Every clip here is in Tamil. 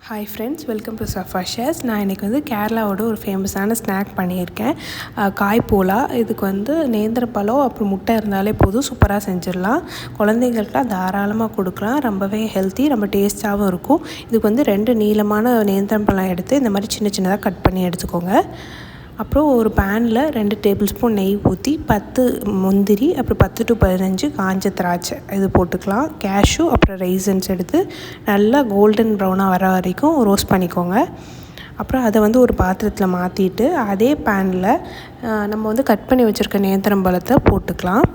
Hi friends, welcome to Safa shares. நான் இன்றைக்கி கேரளாவோட ஒரு ஃபேமஸான ஸ்நாக் பண்ணியிருக்கேன். காய் போலா. இதுக்கு நேந்திரப்பழம் அப்புறம் முட்டை இருந்தாலே போதும், சூப்பராக செஞ்சிடலாம். குழந்தைங்களுக்குலாம் தாராளமாக கொடுக்கலாம். ரொம்பவே ஹெல்த்தி, ரொம்ப டேஸ்ட்டாகவும் இருக்கும். இதுக்கு 2 நீளமான நேந்திரப்பழம் எடுத்து இந்த மாதிரி சின்ன சின்னதாக கட் பண்ணி எடுத்துக்கோங்க. அப்புறம் ஒரு பேனில் 2 டேபிள் ஸ்பூன் நெய் ஊற்றி 10 முந்திரி அப்புறம் 10 to 15 காஞ்ச திராட்சை இது போட்டுக்கலாம். கேஷ்யூ அப்புறம் ரைசன்ஸ் எடுத்து நல்லா கோல்டன் ப்ரௌனாக வர வரைக்கும் ரோஸ்ட் பண்ணிக்கோங்க. அப்புறம் அதை ஒரு பாத்திரத்தில் மாற்றிட்டு அதே பேனில் நம்ம கட் பண்ணி வச்சுருக்க நேந்திரம்பழத்தை போட்டுக்கலாம்.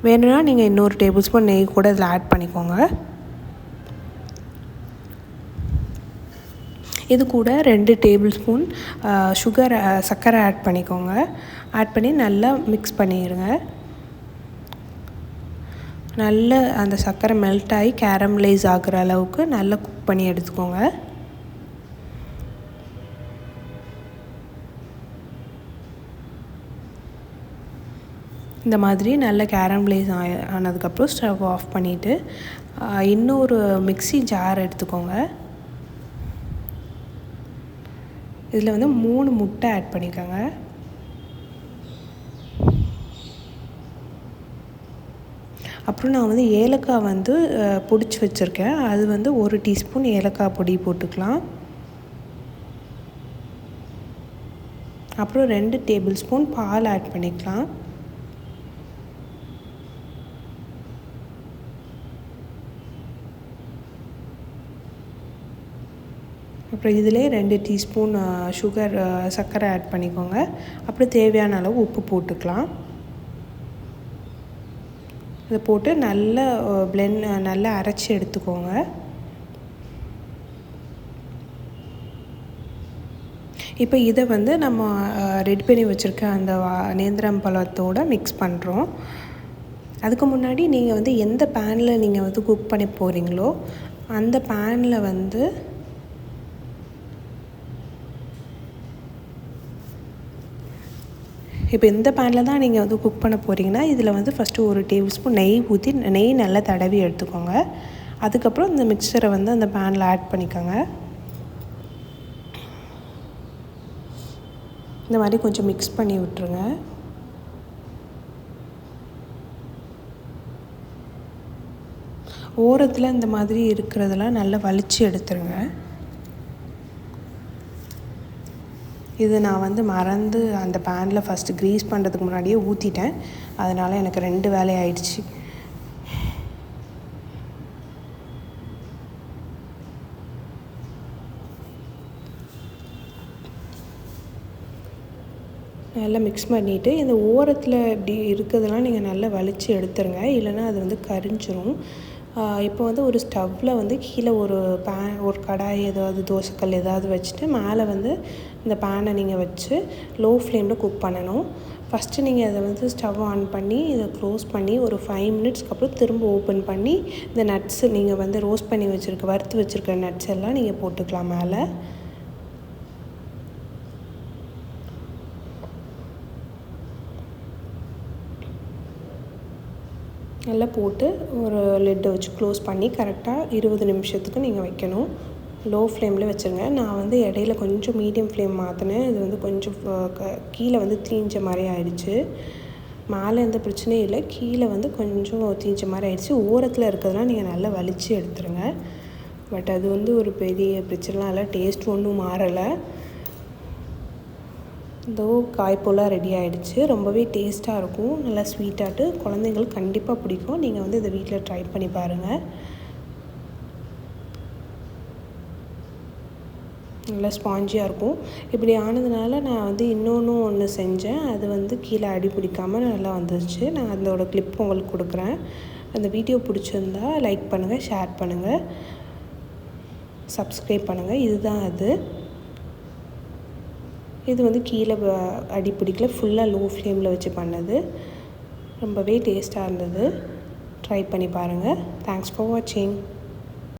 வேணும்னா நீங்கள் இன்னொரு டேபிள் ஸ்பூன் நெய் கூட இதில் ஆட் பண்ணிக்கோங்க. இது கூட 2 டேபிள் ஸ்பூன் சர்க்கரை ஆட் பண்ணிக்கோங்க. ஆட் பண்ணி நல்லா மிக்ஸ் பண்ணிடுங்க. நல்லா அந்த சர்க்கரை மெல்ட் ஆகி கேரமலைஸ் ஆகிற அளவுக்கு நல்லா குக் பண்ணி எடுத்துக்கோங்க. இந்த மாதிரி நல்ல கேரமலைஸ் ஆனதுக்கப்புறம் ஸ்டவ் ஆஃப் பண்ணிவிட்டு இன்னொரு மிக்ஸி ஜார் எடுத்துக்கோங்க. இதில் 3 முட்டை ஆட் பண்ணிக்கோங்க. அப்புறம் நான் ஏலக்காய் பொடிச்சு வச்சுருக்கேன். அது 1 டீஸ்பூன் ஏலக்காய் பொடி போட்டுக்கலாம். அப்புறம் 2 டேபிள் ஸ்பூன் பால் ஆட் பண்ணிக்கலாம். அப்புறம் இதிலே 2 டீஸ்பூன் சர்க்கரை ஆட் பண்ணிக்கோங்க. அப்புறம் தேவையான அளவு உப்பு போட்டுக்கலாம். இதை போட்டு நல்லா அரைச்சி எடுத்துக்கோங்க. இப்போ இதை நம்ம ரெடி பண்ணி வச்சுருக்க அந்த நேந்திரம் பழத்தோடு மிக்ஸ் பண்ணுறோம். அதுக்கு முன்னாடி நீங்கள் எந்த பேனில் நீங்கள் குக் பண்ணி போகிறீங்களோ அந்த பேனில் இப்போ இந்த பேனில் தான் நீங்கள் குக் பண்ண போகிறீங்கன்னா இதில் ஃபஸ்ட்டு 1 டேபிள் ஸ்பூன் நெய் ஊற்றி நெய் நல்லா தடவி எடுத்துக்கோங்க. அதுக்கப்புறம் இந்த மிக்சரை அந்த பேனில் ஆட் பண்ணிக்கோங்க. இந்த மாதிரி கொஞ்சம் மிக்ஸ் பண்ணி விட்டுருங்க. ஓரத்தில் இந்த மாதிரி இருக்கிறதெல்லாம் நல்லா வலிச்சு எடுத்துருங்க. இது நான் மறந்து அந்த பேனில் ஃபஸ்ட்டு க்ரீஸ் பண்ணுறதுக்கு முன்னாடியே ஊற்றிட்டேன். அதனால் எனக்கு 2 வேலை ஆயிடுச்சு. நல்லா மிக்ஸ் பண்ணிவிட்டு இந்த ஓரத்தில் இப்படி இருக்கிறதெல்லாம் நீங்கள் நல்லா வலிச்சு எடுத்துருங்க. இல்லைன்னா அது கரிஞ்சிரும். இப்போ ஒரு ஸ்டவ்வில் கீழே ஒரு கடாய் ஏதாவது தோசைக்கல் ஏதாவது வச்சுட்டு மேலே இந்த பேனை நீங்கள் வச்சு லோ ஃப்ளேமில் குக் பண்ணணும். ஃபஸ்ட்டு நீங்கள் அதை ஸ்டவ் ஆன் பண்ணி இதை க்ளோஸ் பண்ணி ஒரு 5 மினிட்ஸ்க்கு அப்புறம் திரும்ப ஓப்பன் பண்ணி இந்த நட்ஸு நீங்கள் ரோஸ்ட் பண்ணி வறுத்து வச்சுருக்க நட்ஸ் எல்லாம் நீங்கள் போட்டுக்கலாம் மேலே. நல்லா போட்டு ஒரு லிட்டை வச்சு க்ளோஸ் பண்ணி கரெக்டாக 20 நிமிஷத்துக்கு நீங்கள் வைக்கணும். லோ ஃப்ளேமில் வச்சுருங்க. நான் இடையில கொஞ்சம் மீடியம் ஃப்ளேம் மாற்றினேன். இது கொஞ்சம் கீழே தீஞ்ச மாதிரி ஆயிடுச்சு. மேலே எந்த பிரச்சனையும் இல்லை, கீழே கொஞ்சம் தீஞ்ச மாதிரி ஆயிடுச்சு. ஓரத்தில் இருக்கிறதுலாம் நீங்கள் நல்லா வலிச்சு எடுத்துருங்க. பட் அது ஒரு பெரிய பிரச்சனைலாம் இல்லை, டேஸ்ட் ஒன்றும் மாறலை. இதோ காய் போல் ரெடி ஆகிடுச்சு. ரொம்பவே டேஸ்ட்டாக இருக்கும், நல்லா ஸ்வீட்டாகிட்டு குழந்தைங்களுக்கு கண்டிப்பாக பிடிக்கும். நீங்கள் இதை வீட்டில் ட்ரை பண்ணி பாருங்கள். நல்லா ஸ்பாஞ்சியாக இருக்கும். இப்படி ஆனதுனால நான் இன்னொன்று செஞ்சேன். அது கீழே அடி பிடிக்காமல் நல்லா வந்துருச்சு. நான் அதோட கிளிப் உங்களுக்கு கொடுக்குறேன். அந்த வீடியோ பிடிச்சிருந்தா லைக் பண்ணுங்கள், ஷேர் பண்ணுங்கள், சப்ஸ்கிரைப் பண்ணுங்கள். இதுதான் இது கீழே அடி பிடிக்கல, ஃபுல்லாக லோ ஃப்ளேமில் வச்சு பண்ணது. ரொம்பவே டேஸ்ட்டாக இருந்தது. ட்ரை பண்ணி பாருங்கள். தேங்க்ஸ் ஃபார் வாட்சிங்.